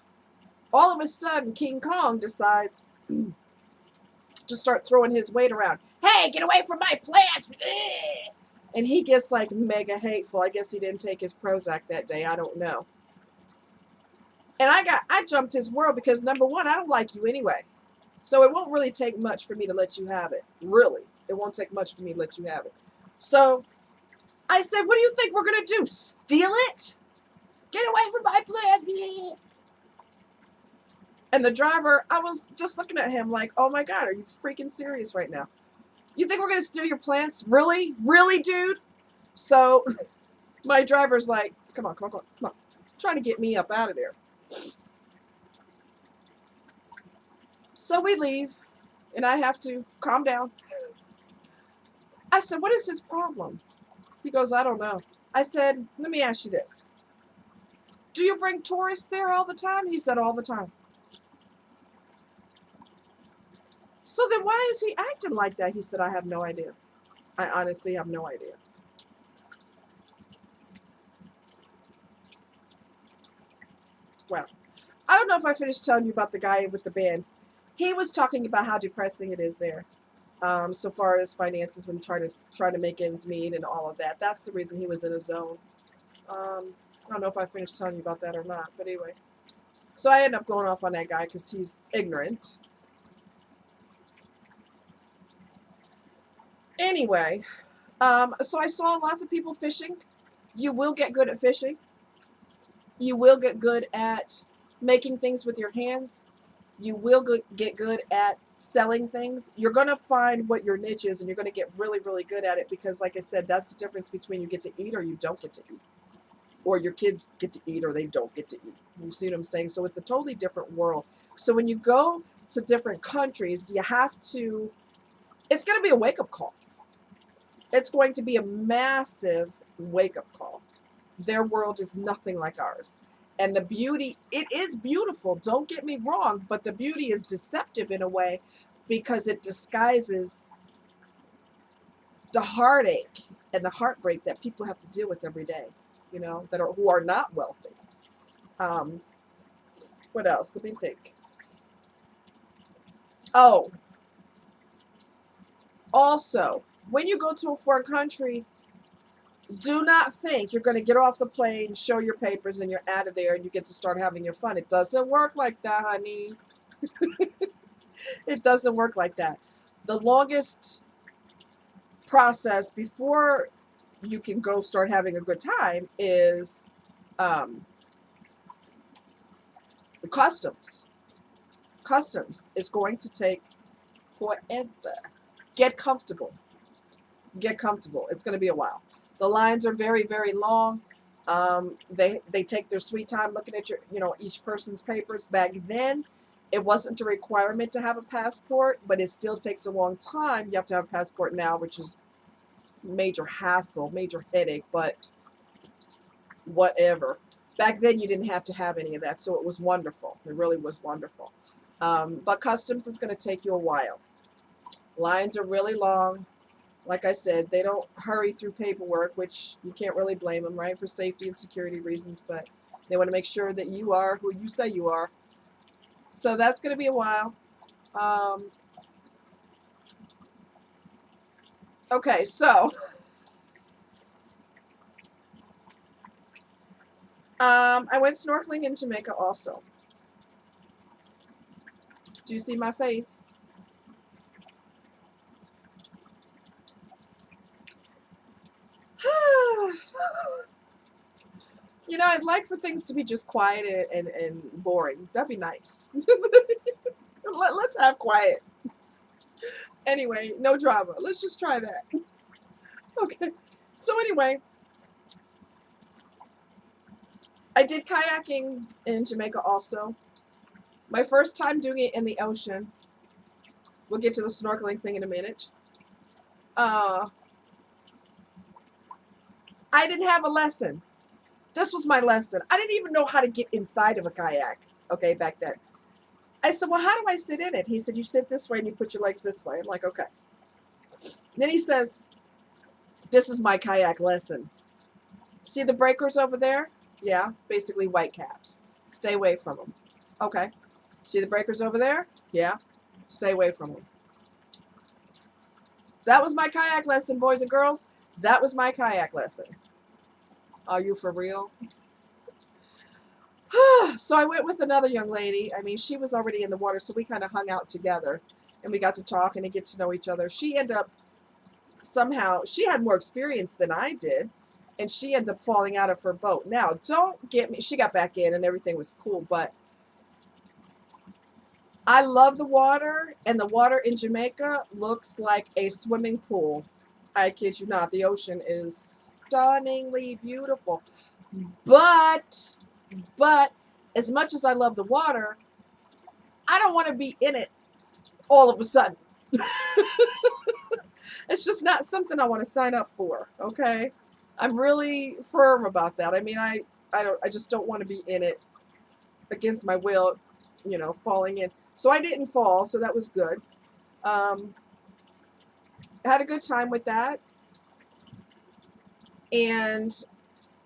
All of a sudden, King Kong decides to start throwing his weight around. Hey, get away from my plants! And he gets like mega hateful. I guess he didn't take his Prozac that day. I don't know. And I jumped his world because, number one, I don't like you anyway. So it won't really take much for me to let you have it. Really. It won't take much for me to let you have it. So I said, what do you think we're going to do? Steal it? Get away from my plant. And the driver, I was just looking at him like, oh my God, are you freaking serious right now? You think we're going to steal your plants? Really? Really, dude? So my driver's like, come on. Trying to get me up out of there. So we leave, and I have to calm down. I said, what is his problem? He goes, I don't know. I said, let me ask you this. Do you bring tourists there all the time? He said, all the time. So then why is he acting like that? He said, I have no idea. I honestly have no idea. Well, I don't know if I finished telling you about the guy with the band. He was talking about how depressing it is there, so far as finances and trying to make ends meet and all of that. That's the reason he was in a zone. I don't know if I finished telling you about that or not, but anyway. So I ended up going off on that guy because he's ignorant. Anyway, so I saw lots of people fishing. You will get good at fishing. You will get good at making things with your hands. You will get good at selling things. You're going to find what your niche is, and you're going to get really, really good at it because, like I said, that's the difference between you get to eat or you don't get to eat. Or your kids get to eat or they don't get to eat. You see what I'm saying? So it's a totally different world. So when you go to different countries, you have to, it's going to be a wake-up call. It's going to be a massive wake-up call. Their world is nothing like ours. And the beauty, it is beautiful, don't get me wrong, but the beauty is deceptive in a way because it disguises the heartache and the heartbreak that people have to deal with every day, who are not wealthy. What else? Let me think. Oh, also, when you go to a foreign country, do not think you're going to get off the plane, show your papers, and you're out of there and you get to start having your fun. It doesn't work like that, honey. It doesn't work like that. The longest process before you can go start having a good time is customs. Customs is going to take forever. Get comfortable. Get comfortable. It's going to be a while. The lines are very, very long. They take their sweet time looking at your, each person's papers. Back then, it wasn't a requirement to have a passport, but it still takes a long time. You have to have a passport now, which is major hassle, major headache, but whatever. Back then, you didn't have to have any of that, so it was wonderful. It really was wonderful. But customs is going to take you a while. Lines are really long. Like I said, they don't hurry through paperwork, which you can't really blame them, right, for safety and security reasons, but they want to make sure that you are who you say you are. So that's going to be a while. Okay, so I went snorkeling in Jamaica also. Do you see my face? I'd like for things to be just quiet and boring. That'd be nice. Let's have quiet. Anyway, no drama. Let's just try that. Okay. So anyway, I did kayaking in Jamaica also. My first time doing it in the ocean. We'll get to the snorkeling thing in a minute. I didn't have a lesson. This was my lesson. I didn't even know how to get inside of a kayak, okay, back then. I said, well, how do I sit in it? He said, you sit this way and you put your legs this way. I'm like, okay. Then he says, this is my kayak lesson. See the breakers over there? Yeah, basically white caps. Stay away from them. Okay. See the breakers over there? Yeah, stay away from them. That was my kayak lesson, boys and girls. That was my kayak lesson. Are you for real? So I went with another young lady. I mean, she was already in the water, so we kind of hung out together. And we got to talk and to get to know each other. She ended up, somehow, she had more experience than I did. And she ended up falling out of her boat. Now, don't get me, she got back in and everything was cool. But I love the water. And the water in Jamaica looks like a swimming pool. I kid you not. The ocean is stunningly beautiful. But as much as I love the water, I don't want to be in it all of a sudden. It's just not something I want to sign up for, okay? I'm really firm about that. I mean, I just don't want to be in it against my will, falling in. So I didn't fall, so that was good. Had a good time with that. And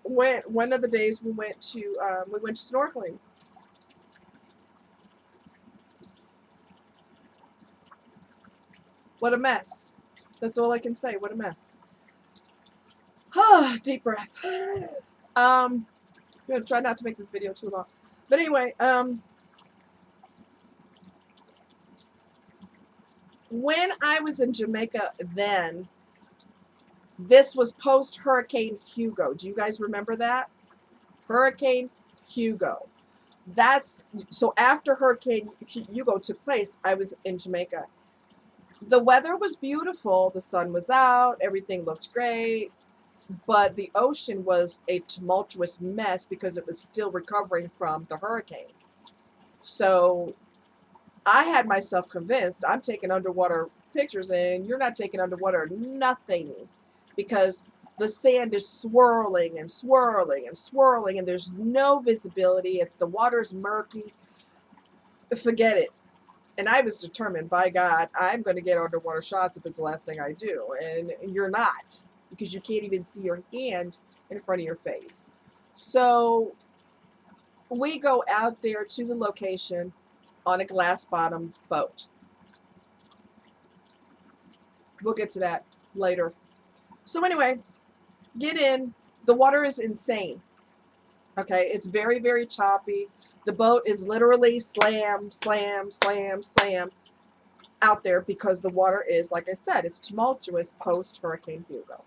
one of the days we went to snorkeling. What a mess. That's all I can say. What a mess. Deep breath. I'm gonna try not to make this video too long. But anyway, when I was in Jamaica then, this was post Hurricane Hugo. Do you guys remember that? Hurricane Hugo. So after Hurricane Hugo took place, I was in Jamaica. The weather was beautiful. The sun was out. Everything looked great. But the ocean was a tumultuous mess because it was still recovering from the hurricane. So I had myself convinced I'm taking underwater pictures, and you're not taking underwater nothing, because the sand is swirling and swirling and swirling, and there's no visibility. If the water's murky, forget it. And I was determined, by God, I'm going to get underwater shots if it's the last thing I do. And you're not, because you can't even see your hand in front of your face. So we go out there to the location on a glass-bottom boat. We'll get to that later. So anyway, get in. The water is insane. Okay, it's very, very choppy. The boat is literally slam, slam, slam, slam. out there because the water is, like I said, it's tumultuous post Hurricane Hugo.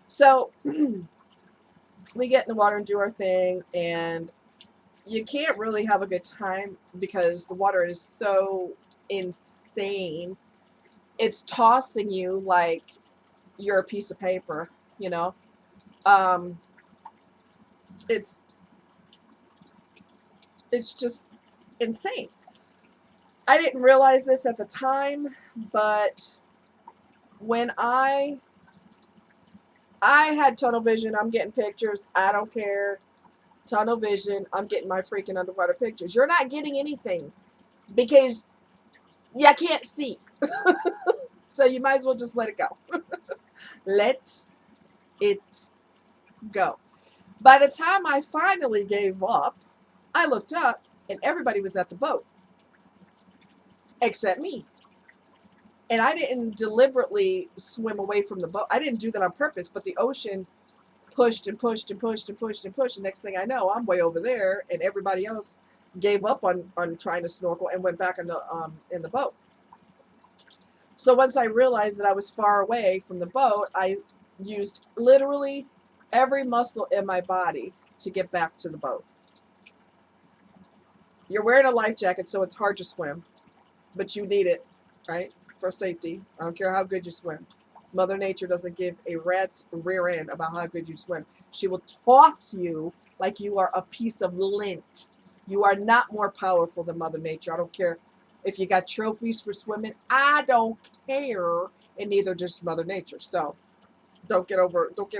So we get in the water and do our thing, and you can't really have a good time because the water is so insane. It's tossing you like you're a piece of paper, you know. Um, it's just insane. I didn't realize this at the time, but when I had tunnel vision, I'm getting pictures. I don't care. Tunnel vision, I'm getting my freaking underwater pictures. You're not getting anything because you can't see. So you might as well just let it go. Let it go. By the time I finally gave up, I looked up and everybody was at the boat except me. And I didn't deliberately swim away from the boat. I didn't do that on purpose, but the ocean pushed and pushed and pushed and pushed and pushed. And next thing I know, I'm way over there, and everybody else gave up on trying to snorkel and went back in the boat. So once I realized that I was far away from the boat, I used literally every muscle in my body to get back to the boat. You're wearing a life jacket, so it's hard to swim, but you need it, right, for safety. I don't care how good you swim. Mother Nature doesn't give a rat's rear end about how good you swim. She will toss you like you are a piece of lint. You are not more powerful than Mother Nature. I don't care if you got trophies for swimming. I don't care, and neither does Mother Nature. So don't get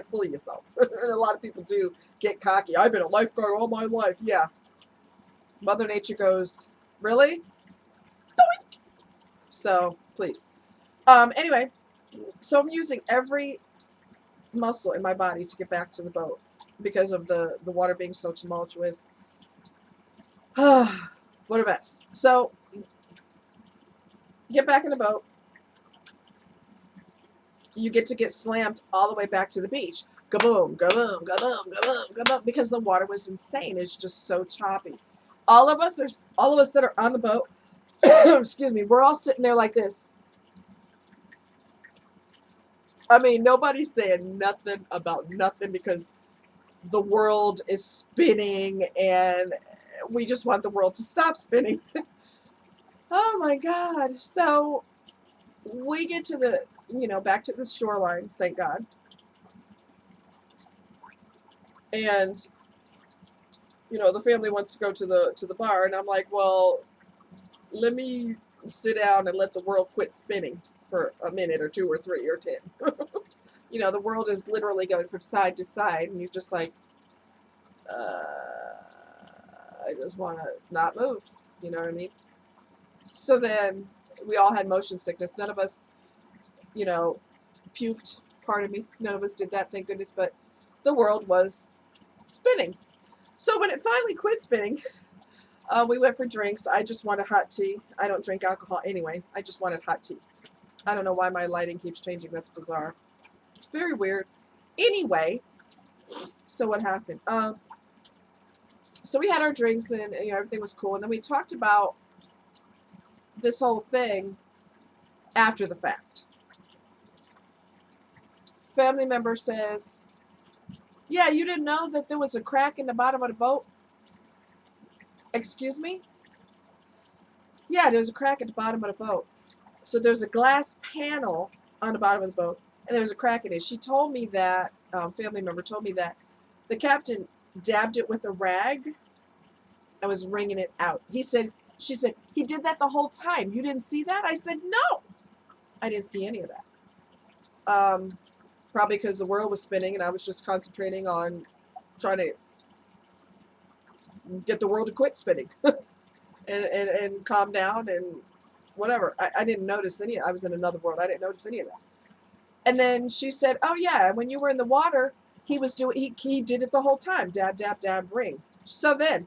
full of yourself. And a lot of people do get cocky. I've been a lifeguard all my life. Yeah. Mother Nature goes, really? Doink! So please. Anyway, so I'm using every muscle in my body to get back to the boat because of the water being so tumultuous. What a mess. So get back in the boat. You get to get slammed all the way back to the beach. Kaboom, kaboom, kaboom, kaboom, kaboom, because the water was insane. It's just so choppy. All of us that are on the boat, excuse me, we're all sitting there like this. I mean, nobody's saying nothing about nothing because the world is spinning and we just want the world to stop spinning. Oh my God. So we get to the, back to the shoreline, thank God. And, the family wants to go to the bar, and I'm like, well, let me sit down and let the world quit spinning for a minute or 2 or 3 or 10. The world is literally going from side to side, and you're just like, I just want to not move. You know what I mean? So then we all had motion sickness. None of us, puked. Pardon me. None of us did that, thank goodness. But the world was spinning. So when it finally quit spinning, we went for drinks. I just wanted hot tea. I don't drink alcohol anyway. I just wanted hot tea. I don't know why my lighting keeps changing. That's bizarre. Very weird. Anyway, so what happened? So we had our drinks and everything was cool. And then we talked about this whole thing after the fact. Family member says, yeah, you didn't know that there was a crack in the bottom of the boat? Excuse me? Yeah, there's a crack at the bottom of the boat. So there's a glass panel on the bottom of the boat, and there's a crack in it. She told me that, family member told me that the captain dabbed it with a rag and was wringing it out. She said, he did that the whole time. You didn't see that? I said, no. I didn't see any of that. Probably because the world was spinning and I was just concentrating on trying to get the world to quit spinning and calm down and whatever. I didn't notice any. I was in another world. I didn't notice any of that. And then she said, oh yeah, when you were in the water, he did it the whole time. Dab, dab, dab, ring. So then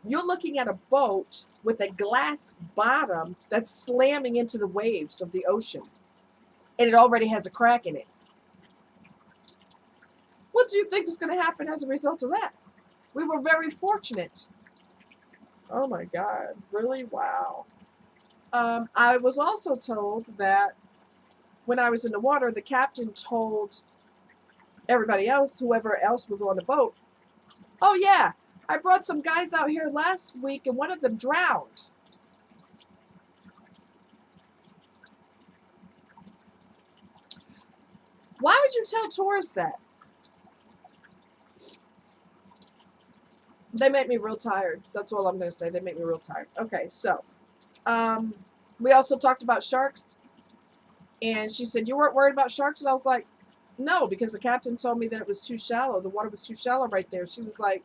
you're looking at a boat with a glass bottom that's slamming into the waves of the ocean. And it already has a crack in it. What do you think was going to happen as a result of that? We were very fortunate. Oh my God. Really? Wow. I was also told that when I was in the water, the captain told everybody else, whoever else was on the boat, oh yeah, I brought some guys out here last week and one of them drowned. Why would you tell tourists that? They make me real tired. That's all I'm going to say. They make me real tired. Okay, so we also talked about sharks. And she said, you weren't worried about sharks? And I was like, no, because the captain told me that it was too shallow. The water was too shallow right there. She was like,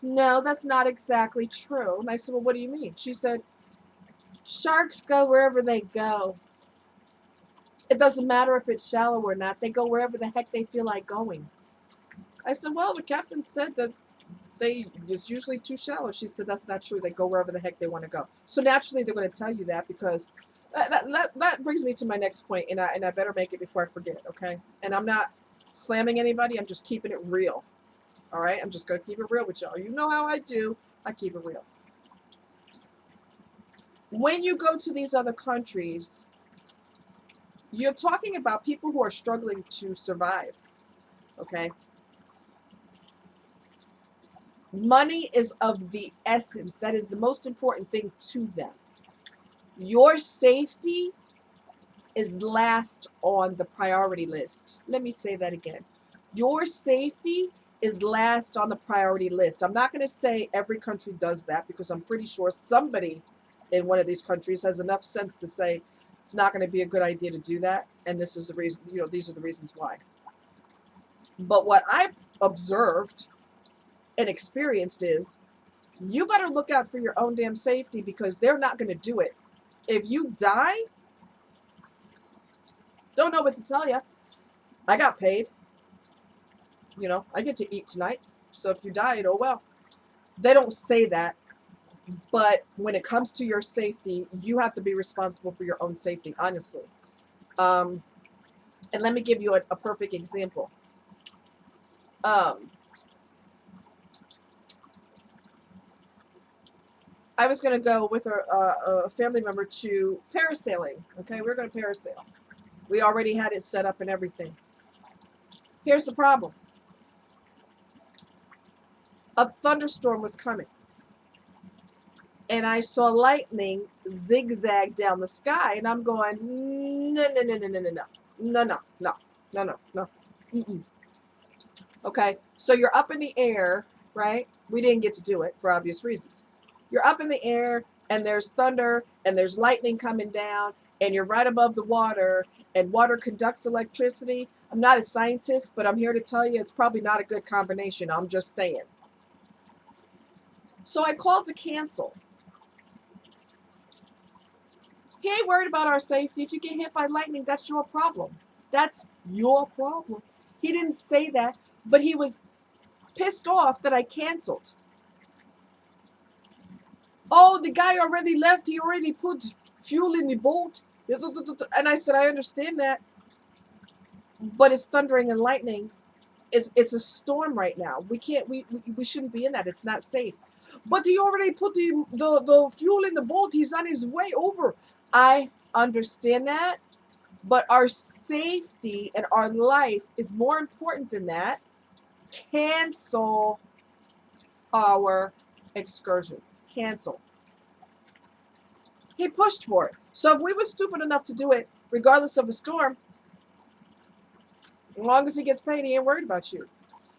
no, that's not exactly true. And I said, well, what do you mean? She said, sharks go wherever they go. It doesn't matter if it's shallow or not. They go wherever the heck they feel like going. I said, well, the captain said that it's usually too shallow. She said, that's not true. They go wherever the heck they want to go. So naturally, they're going to tell you that because that brings me to my next point, and I better make it before I forget, okay? And I'm not slamming anybody. I'm just keeping it real, all right? I'm just going to keep it real with y'all. You know how I do. I keep it real. When you go to these other countries, you're talking about people who are struggling to survive, okay? Money is of the essence. That is the most important thing to them. Your safety is last on the priority list. Let me say that again. Your safety is last on the priority list. I'm not going to say every country does that because I'm pretty sure somebody in one of these countries has enough sense to say it's not going to be a good idea to do that. And this is the reason, these are the reasons why. But what I've observed and experienced is you better look out for your own damn safety because they're not going to do it. If you die, don't know what to tell you. I got paid. I get to eat tonight. So if you died, oh well. They don't say that. But when it comes to your safety, you have to be responsible for your own safety, honestly. And let me give you a perfect example. I was going to go with a family member to parasailing. Okay, we're going to parasail. We already had it set up and everything. Here's the problem. A thunderstorm was coming. And I saw lightning zigzag down the sky. And I'm going, no, no, no, no, no, no, no. No, no, no, no, no, no. Mm-mm. Okay, so you're up in the air, right? We didn't get to do it for obvious reasons. You're up in the air, and there's thunder, and there's lightning coming down, and you're right above the water, and water conducts electricity. I'm not a scientist, but I'm here to tell you it's probably not a good combination. I'm just saying. So I called to cancel. He ain't worried about our safety. If you get hit by lightning, that's your problem. That's your problem. He didn't say that, but he was pissed off that I canceled. Oh, the guy already left. He already put fuel in the boat. And I said, I understand that, but it's thundering and lightning. It's a storm right now. We can't. We shouldn't be in that. It's not safe. But he already put the fuel in the boat. He's on his way over. I understand that, but our safety and our life is more important than that. Cancel our excursion. Cancel. He pushed for it. So if we were stupid enough to do it, regardless of the storm, as long as he gets paid, he ain't worried about you.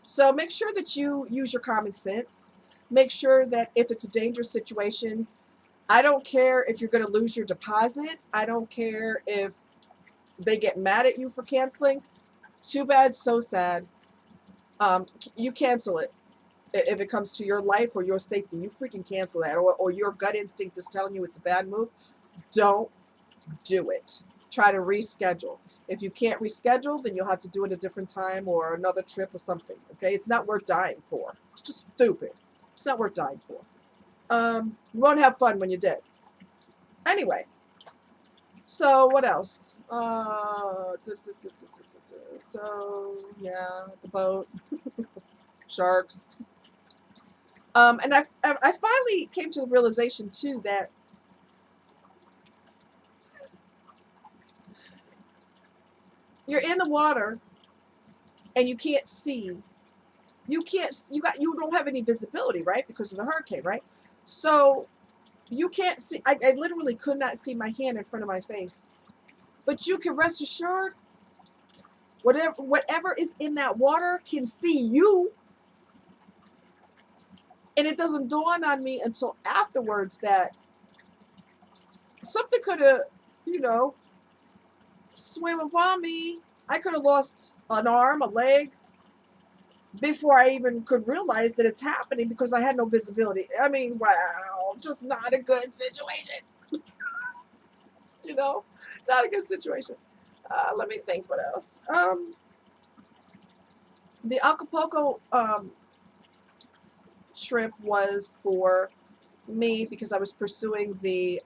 So make sure that you use your common sense. Make sure that if it's a dangerous situation, I don't care if you're going to lose your deposit. I don't care if they get mad at you for canceling. Too bad, so sad. You cancel it. If it comes to your life or your safety, you freaking cancel that. Or your gut instinct is telling you it's a bad move. Don't do it. Try to reschedule. If you can't reschedule, then you'll have to do it a different time or another trip or something. Okay? It's not worth dying for. It's just stupid. It's not worth dying for. You won't have fun when you're dead. Anyway. So, what else? So, yeah, the boat. Sharks. And I finally came to the realization too that you're in the water and you can't see. You don't have any visibility, right? Because of the hurricane, right? So you can't see. I literally could not see my hand in front of my face. But you can rest assured, whatever is in that water can see you. And it doesn't dawn on me until afterwards that something could have, you know, swam upon me. I could have lost an arm, a leg, before I even could realize that it's happening because I had no visibility. I mean, wow, just not a good situation. You know, not a good situation. Let me think what else. The Acapulco trip was for me because I was pursuing the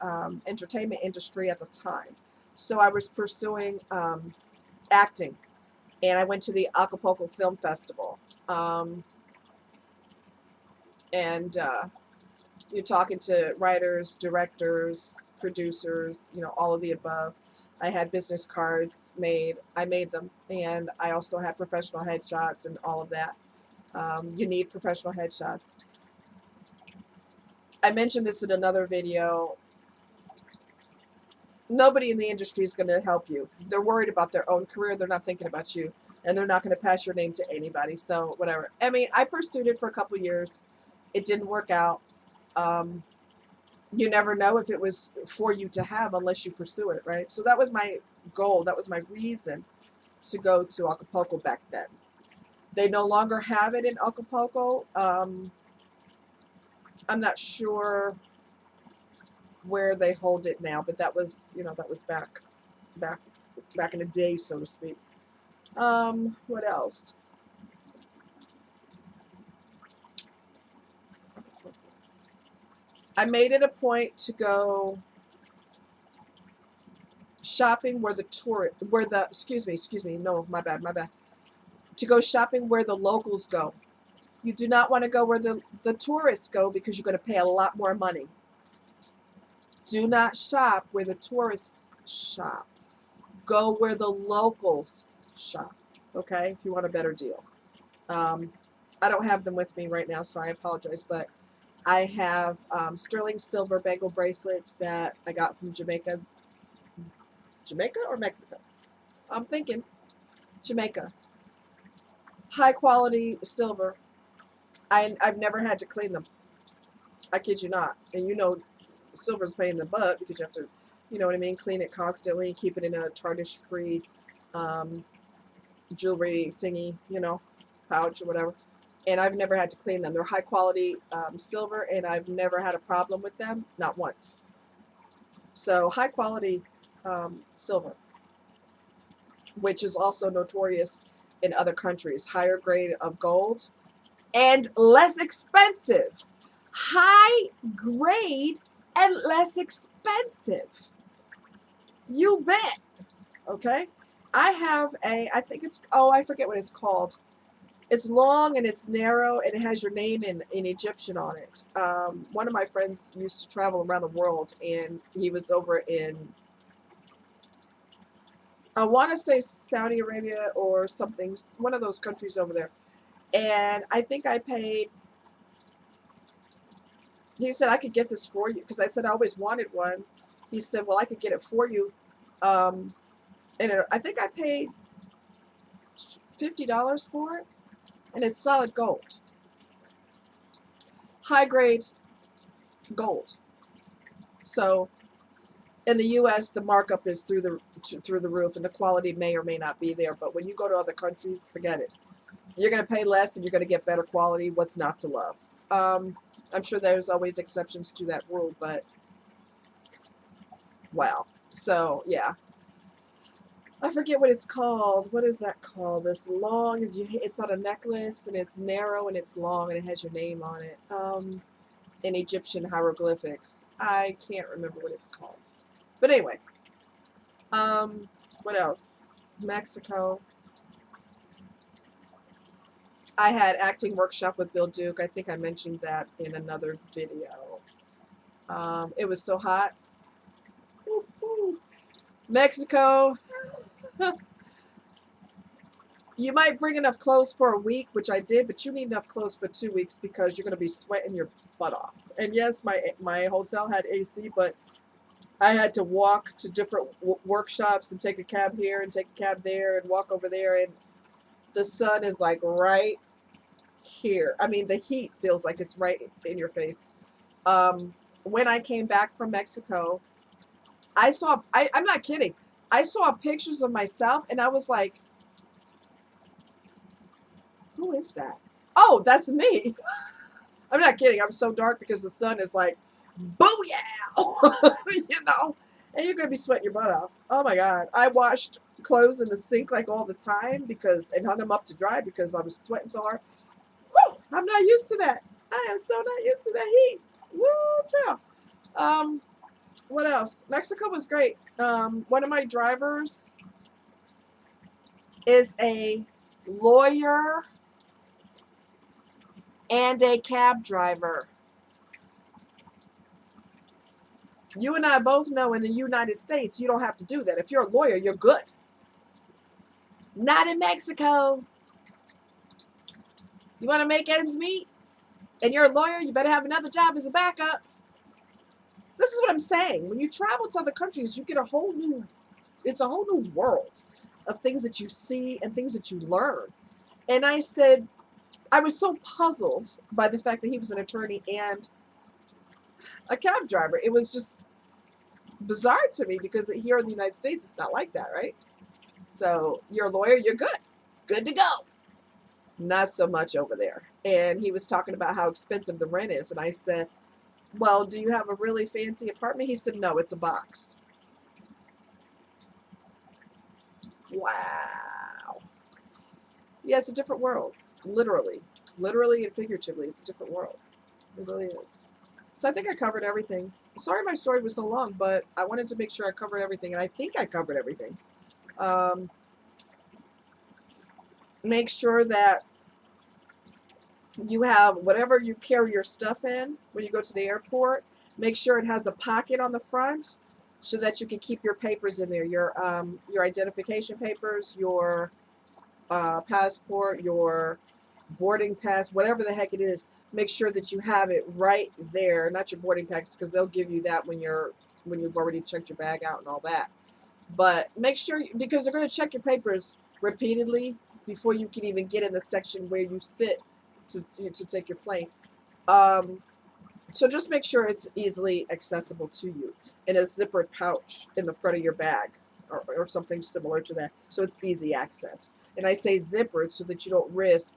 entertainment industry at the time. So I was pursuing acting, and I went to the Acapulco Film Festival. And you're talking to writers, directors, producers, you know, all of the above. I had business cards made. I made them, and I also had professional headshots and all of that. You need professional headshots. I mentioned this in another video. Nobody in the industry is going to help you. They're worried about their own career. They're not thinking about you, and they're not going to pass your name to anybody. So whatever. I mean, I pursued it for a couple years. It didn't work out. Um, you never know if it was for you to have unless you pursue it, right? So that was my goal. That was my reason to go to Acapulco back then. They no longer have it in Acapulco. I'm not sure where they hold it now, but that was, you know, that was back back in the day, so to speak. What else? I made it a point to go shopping where excuse me, no, my bad, to go shopping where the locals go. You do not want to go where the tourists go because you're going to pay a lot more money. Do not shop where the tourists shop. Go where the locals shop, okay, if you want a better deal. I don't have them with me right now, so I apologize, but I have sterling silver bangle bracelets that I got from Jamaica. Jamaica or Mexico? I'm thinking Jamaica. High quality silver. I've never had to clean them. I kid you not. And you know, silver's pain in the butt because you have to, you know what I mean, clean it constantly, keep it in a tarnish-free um, jewelry thingy, you know, pouch or whatever. And I've never had to clean them. They're high quality silver, and I've never had a problem with them, not once. So high quality silver, which is also notorious in other countries. Higher grade of gold and less expensive. High grade and less expensive. You bet. Okay. I have I think it's, oh, I forget what it's called. It's long and it's narrow and it has your name in Egyptian on it. One of my friends used to travel around the world, and he was over in, I want to say Saudi Arabia or something, one of those countries over there. And I think I paid, he said I could get this for you because I said I always wanted one. He said, well, I could get it for you. Um, and I think I paid $50 for it, and it's solid gold, high grade gold. So in the U.S., the markup is through the roof, and the quality may or may not be there. But when you go to other countries, forget it. You're going to pay less, and you're going to get better quality. What's not to love? I'm sure there's always exceptions to that rule, but wow. So yeah, I forget what it's called. What is that called? This long, it's not a necklace, and it's narrow, and it's long, and it has your name on it. In Egyptian hieroglyphics. I can't remember what it's called. But anyway, what else? Mexico. I had acting workshop with Bill Duke. I think I mentioned that in another video. It was so hot. Woo-hoo. Mexico. You might bring enough clothes for a week, which I did, but you need enough clothes for 2 weeks because you're going to be sweating your butt off. And yes, my hotel had AC, but I had to walk to different workshops and take a cab here and take a cab there and walk over there. And the sun is like right here. I mean, the heat feels like it's right in your face. When I came back from Mexico, I'm not kidding. I saw pictures of myself and I was like, who is that? Oh, that's me. I'm not kidding. I'm so dark because the sun is like, booyah, you know, and you're going to be sweating your butt off. Oh my God. I washed clothes in the sink like all the time and hung them up to dry because I was sweating so hard. Woo, I'm not used to that. I am so not used to the heat. Woo, chill. What else? Mexico was great. One of my drivers is a lawyer and a cab driver. You and I both know in the United States, you don't have to do that. If you're a lawyer, you're good. Not in Mexico. You want to make ends meet? And you're a lawyer, you better have another job as a backup. This is what I'm saying. When you travel to other countries, you get it's a whole new world of things that you see and things that you learn. And I said, I was so puzzled by the fact that he was an attorney and a cab driver. It was just bizarre to me because here in the United States, it's not like that, right? So you're a lawyer, you're good. Good to go. Not so much over there. And he was talking about how expensive the rent is. And I said, well, do you have a really fancy apartment? He said, no, it's a box. Wow. Yeah, it's a different world. Literally and figuratively, it's a different world. It really is. So I think I covered everything. Sorry my story was so long, but I wanted to make sure I covered everything, and I think I covered everything. Make sure that you have whatever you carry your stuff in when you go to the airport. Make sure it has a pocket on the front so that you can keep your papers in there, your identification papers, your passport, your boarding pass, whatever the heck it is. Make sure that you have it right there, not your boarding pass, because they'll give you that when you've already checked your bag out and all that. But make sure, because they're going to check your papers repeatedly before you can even get in the section where you sit to take your plane. So just make sure it's easily accessible to you in a zippered pouch in the front of your bag or something similar to that, so it's easy access. And I say zippered so that you don't risk,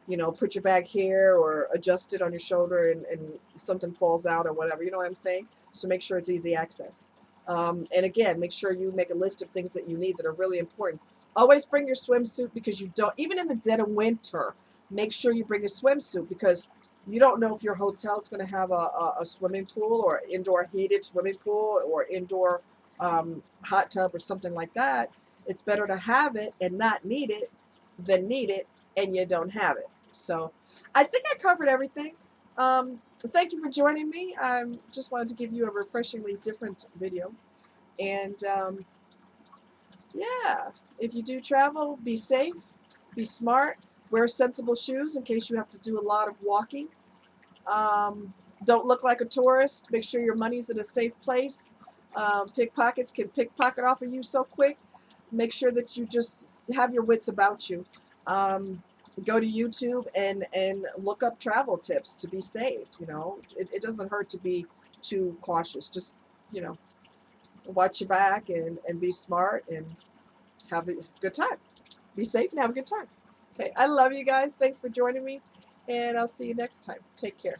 you know, put your bag here or adjust it on your shoulder and something falls out or whatever, you know what I'm saying? So make sure it's easy access. And again, make sure you make a list of things that you need that are really important. Always bring your swimsuit, because you don't, even in the dead of winter, make sure you bring a swimsuit, because you don't know if your hotel is going to have a swimming pool or indoor heated swimming pool or indoor hot tub or something like that. It's better to have it and not need it than need it and you don't have it. So I think I covered everything. Thank you for joining me. I just wanted to give you a refreshingly different video. And yeah, if you do travel, be safe, be smart, wear sensible shoes in case you have to do a lot of walking. Don't look like a tourist. Make sure your money's in a safe place. Pickpockets can pickpocket off of you so quick. Make sure that you just have your wits about you. Go to YouTube and look up travel tips to be safe. You know, it doesn't hurt to be too cautious. Just, you know, watch your back and be smart and have a good time. Be safe and have a good time. Okay, I love you guys. Thanks for joining me, and I'll see you next time. Take care.